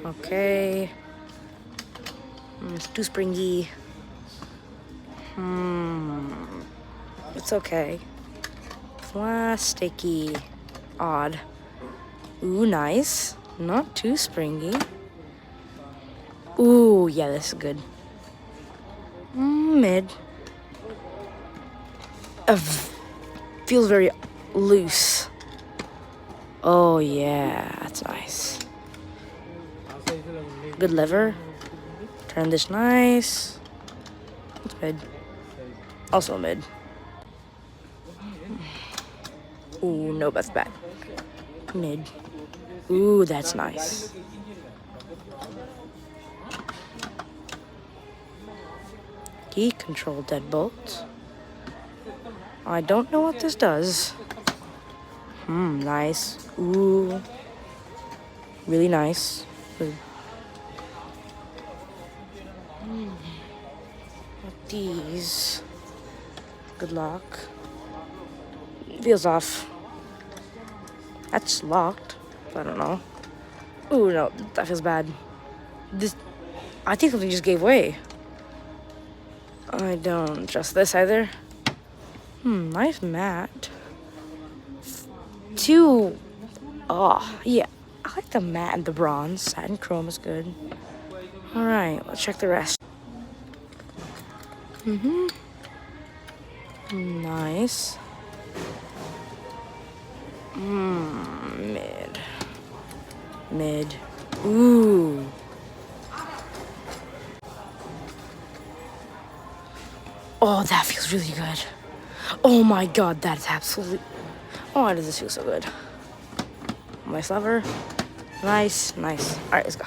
Okay. It's too springy. It's okay. Plasticky. Odd. Ooh, nice. Not too springy. Ooh, yeah, this is good. Mid. Feels very loose. Oh, yeah, that's nice. Good lever. Turn this nice. It's mid. Also mid. Ooh, no, that's bad. Mid. Ooh, that's nice. Key control deadbolt. I don't know what this does. Nice. Ooh. Really nice. What these? Good luck. Feels off. That's locked. I don't know. Ooh, no, that feels bad. I think something just gave way. I don't trust this either. Nice mat. Yeah. I like the matte and the bronze. Satin chrome is good. Alright, let's check the rest. Nice. Mid. Mid. Ooh. Oh, that feels really good. Oh my god, that is absolutely... Oh, why does this feel so good? Nice lever. Nice, nice. Alright, let's go.